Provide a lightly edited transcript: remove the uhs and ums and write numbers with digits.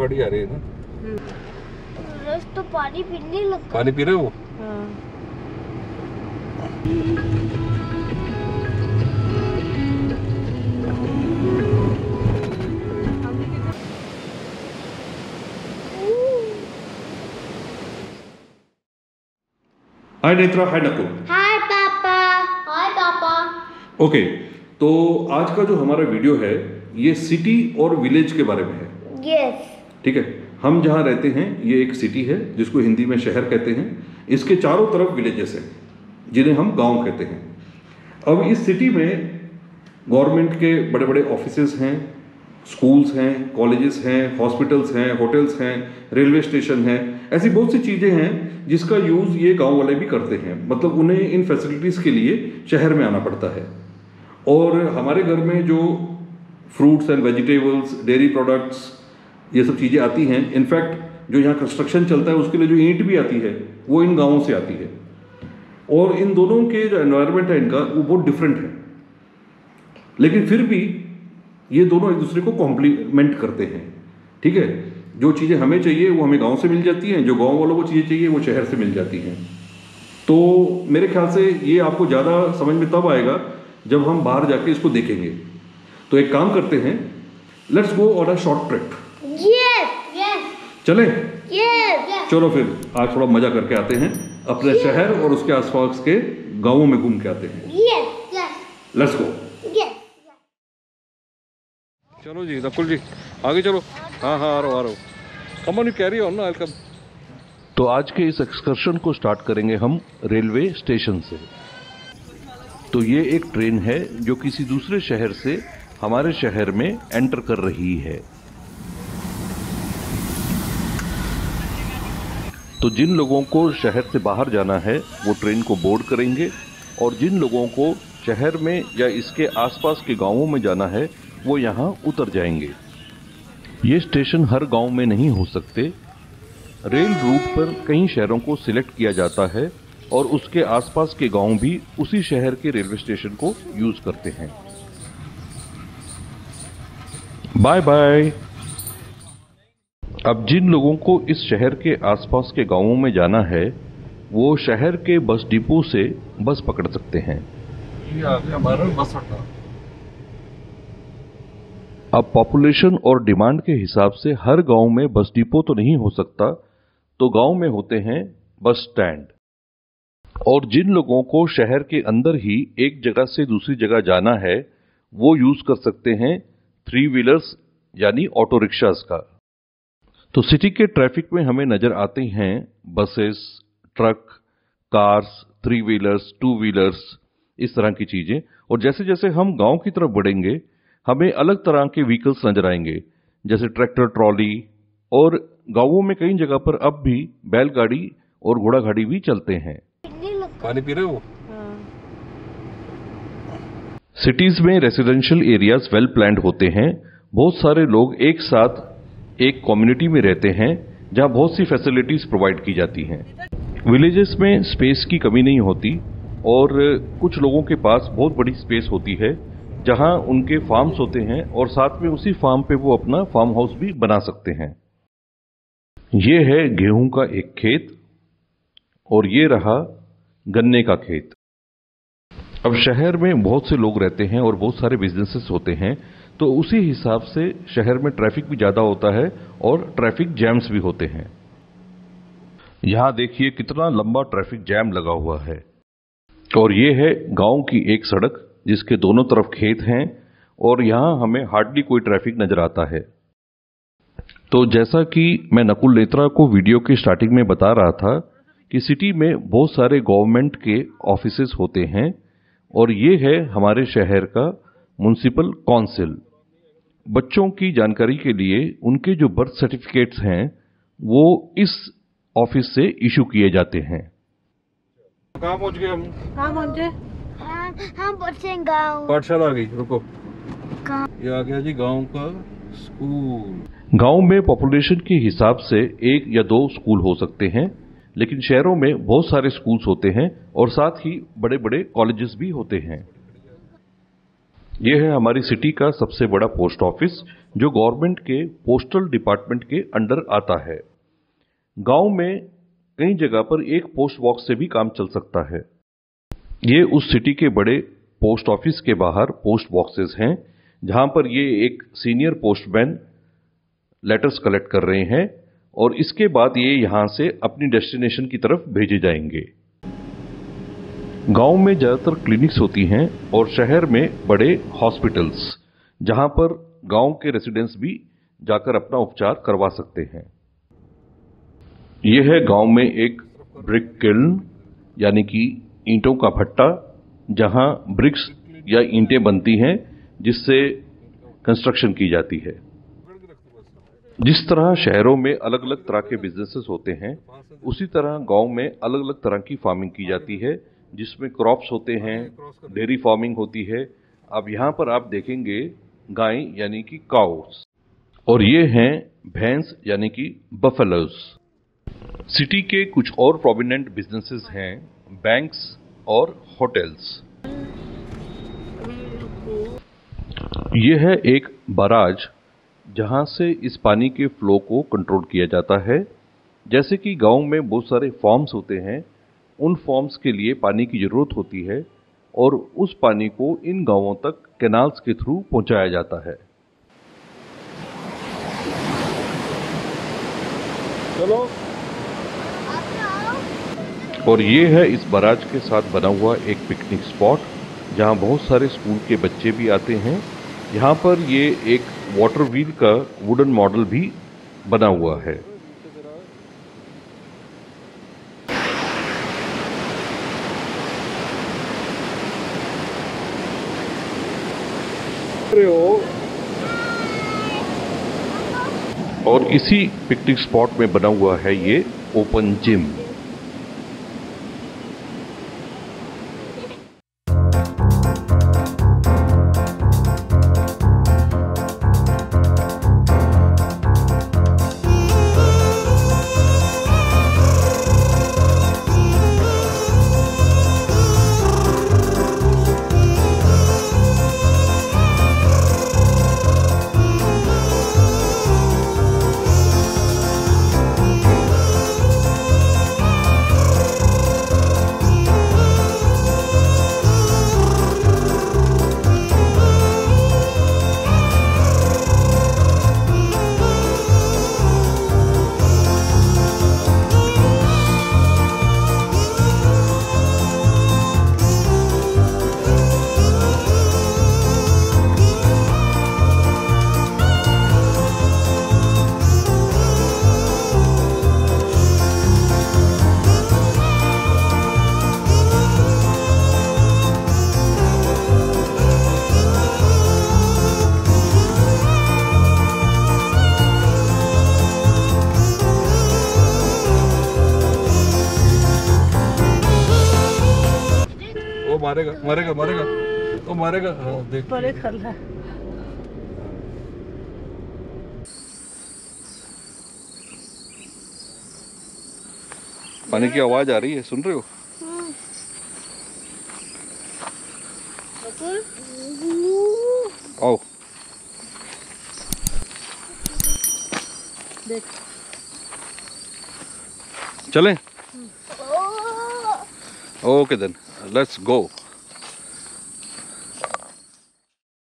गाड़ी आ रही है ना। तो पानी पीने लगा। पानी पी रहे हो? हाँ। हाय नेत्रा, हाय नकुल। हाय पापा। हाय पापा। ओके, तो आज का जो हमारा वीडियो है ये सिटी और विलेज के बारे में है। यस। ठीक है, हम जहाँ रहते हैं ये एक सिटी है जिसको हिंदी में शहर कहते हैं। इसके चारों तरफ विलेजेस हैं जिन्हें हम गांव कहते हैं। अब इस सिटी में गवर्नमेंट के बड़े बड़े ऑफिसेज हैं, स्कूल्स हैं, कॉलेजेस हैं, हॉस्पिटल्स हैं, होटल्स हैं, रेलवे स्टेशन हैं। ऐसी बहुत सी चीज़ें हैं जिसका यूज़ ये गांव वाले भी करते हैं। मतलब उन्हें इन फैसिलिटीज़ के लिए शहर में आना पड़ता है। और हमारे घर में जो fruits and vegetables, dairy products, ये सब चीज़ें आती हैं। इनफैक्ट जो यहाँ कंस्ट्रक्शन चलता है उसके लिए जो ईंट भी आती है वो इन गाँवों से आती है। और इन दोनों के जो एनवायरनमेंट है इनका वो बहुत डिफरेंट है, लेकिन फिर भी ये दोनों एक दूसरे को कॉम्प्लीमेंट करते हैं। ठीक है, जो चीज़ें हमें चाहिए वो हमें गांव से मिल जाती हैं, जो गांव वालों को चीज़ें चाहिए वो शहर से मिल जाती हैं। तो मेरे ख्याल से ये आपको ज़्यादा समझ में तब आएगा जब हम बाहर जाके इसको देखेंगे। तो एक काम करते हैं, let's go on a short trip. Yes yes. चलें? यस। चलो फिर आज थोड़ा मजा करके आते हैं, अपने शहर और उसके आसपास के गांवों में घूम के आते हैं। Yes yes. Let's go. Yes. चलो जी नकुल जी, आगे चलो। हाँ हाँ, आ रहा हूँ। Come on, you carry on ना, आई विल कम। तो आज के इस एक्सकर्शन को स्टार्ट करेंगे हम रेलवे स्टेशन से। तो ये एक ट्रेन है जो किसी दूसरे शहर से हमारे शहर में एंटर कर रही है। तो जिन लोगों को शहर से बाहर जाना है वो ट्रेन को बोर्ड करेंगे, और जिन लोगों को शहर में या इसके आसपास के गांवों में जाना है वो यहाँ उतर जाएंगे। ये स्टेशन हर गांव में नहीं हो सकते। रेल रूट पर कई शहरों को सिलेक्ट किया जाता है और उसके आसपास के गांव भी उसी शहर के रेलवे स्टेशन को यूज करते हैं। Bye bye. अब जिन लोगों को इस शहर के आसपास के गांवों में जाना है वो शहर के बस डिपो से बस पकड़ सकते हैं। ये आ गया हमारा बस अड्डा। अब पॉपुलेशन और डिमांड के हिसाब से हर गांव में बस डिपो तो नहीं हो सकता, तो गांव में होते हैं बस स्टैंड। और जिन लोगों को शहर के अंदर ही एक जगह से दूसरी जगह जाना है वो यूज कर सकते हैं 3 व्हीलर्स यानी ऑटो रिक्शास का। तो सिटी के ट्रैफिक में हमें नजर आते हैं buses, truck, cars, 3 wheelers, 2 wheelers, इस तरह की चीजें। और जैसे जैसे हम गांव की तरफ बढ़ेंगे हमें अलग तरह के व्हीकल्स नजर आएंगे, जैसे ट्रैक्टर, ट्रॉली, और गांवों में कई जगह पर अब भी बैलगाड़ी और घोड़ा गाड़ी भी चलते हैं। पानी पी रहे हो? सिटीज में रेसिडेंशियल एरियाज वेल प्लान्ड होते हैं। बहुत सारे लोग एक साथ एक कम्युनिटी में रहते हैं जहां बहुत सी फैसिलिटीज प्रोवाइड की जाती हैं। विलेजेस में स्पेस की कमी नहीं होती और कुछ लोगों के पास बहुत बड़ी स्पेस होती है जहां उनके फार्म्स होते हैं और साथ में उसी फार्म पे वो अपना फार्म हाउस भी बना सकते हैं। ये है गेहूं का एक खेत और ये रहा गन्ने का खेत। अब शहर में बहुत से लोग रहते हैं और बहुत सारे बिजनेसेस होते हैं, तो उसी हिसाब से शहर में ट्रैफिक भी ज्यादा होता है और ट्रैफिक जैम्स भी होते हैं। यहां देखिए कितना लंबा ट्रैफिक जैम लगा हुआ है। और ये है गांव की एक सड़क जिसके दोनों तरफ खेत हैं और यहां हमें हार्डली कोई ट्रैफिक नजर आता है। तो जैसा कि मैं नकुल नेत्रा को वीडियो की स्टार्टिंग में बता रहा था कि सिटी में बहुत सारे गवर्नमेंट के ऑफिसेस होते हैं और ये है हमारे शहर का म्युनिसिपल काउंसिल। बच्चों की जानकारी के लिए उनके जो बर्थ सर्टिफिकेट्स हैं वो इस ऑफिस से इशू किए जाते हैं। कहाँ पहुँच गए हम? कहाँ पहुँचे? हम पहुँचे गाँव। पाठशाला आ गई, रुको। ये आ गया जी गांव का स्कूल। गांव में पॉपुलेशन के हिसाब से 1 या 2 स्कूल हो सकते हैं, लेकिन शहरों में बहुत सारे स्कूल्स होते हैं और साथ ही बड़े बड़े कॉलेजेस भी होते हैं। यह है हमारी सिटी का सबसे बड़ा पोस्ट ऑफिस, जो गवर्नमेंट के पोस्टल डिपार्टमेंट के अंडर आता है। गांव में कई जगह पर एक पोस्ट बॉक्स से भी काम चल सकता है। ये उस सिटी के बड़े पोस्ट ऑफिस के बाहर पोस्ट बॉक्सेस हैं, जहां पर ये एक सीनियर पोस्टमैन लेटर्स कलेक्ट कर रहे हैं और इसके बाद ये यहां से अपनी डेस्टिनेशन की तरफ भेजे जाएंगे। गांव में ज्यादातर क्लिनिक्स होती हैं और शहर में बड़े हॉस्पिटल्स, जहां पर गांव के रेसिडेंट्स भी जाकर अपना उपचार करवा सकते हैं। यह है गांव में एक ब्रिक किल्न, यानी कि ईंटों का भट्टा, जहां ब्रिक्स या ईंटें बनती हैं जिससे कंस्ट्रक्शन की जाती है। जिस तरह शहरों में अलग अलग तरह के बिजनेसेस होते हैं, उसी तरह गांव में अलग अलग तरह की फार्मिंग की जाती है, जिसमें क्रॉप्स होते हैं, डेयरी फार्मिंग होती है। अब यहां पर आप देखेंगे गाय यानी कि काउस, और ये हैं भैंस यानी कि बफेलोज। सिटी के कुछ और प्रोमिनेंट बिजनेसेस हैं बैंक्स और होटल्स। यह है एक बराज, जहां से इस पानी के फ्लो को कंट्रोल किया जाता है। जैसे कि गांव में बहुत सारे फार्म्स होते हैं, उन फार्म्स के लिए पानी की जरूरत होती है और उस पानी को इन गांवों तक कैनाल्स के थ्रू पहुंचाया जाता है। चलो। और ये है इस बराज के साथ बना हुआ एक पिकनिक स्पॉट, जहां बहुत सारे स्कूल के बच्चे भी आते हैं। यहाँ पर ये एक वाटर व्हील का वुडन मॉडल भी बना हुआ है। और इसी पिकनिक स्पॉट में बना हुआ है ये ओपन जिम। मारेगा मारेगा मारेगा, वो मारेगा। हाँ देख, बड़े खल है। पानी की आवाज आ रही है, सुन रहे हो? आओ देख, चलें? Okay then, let's go.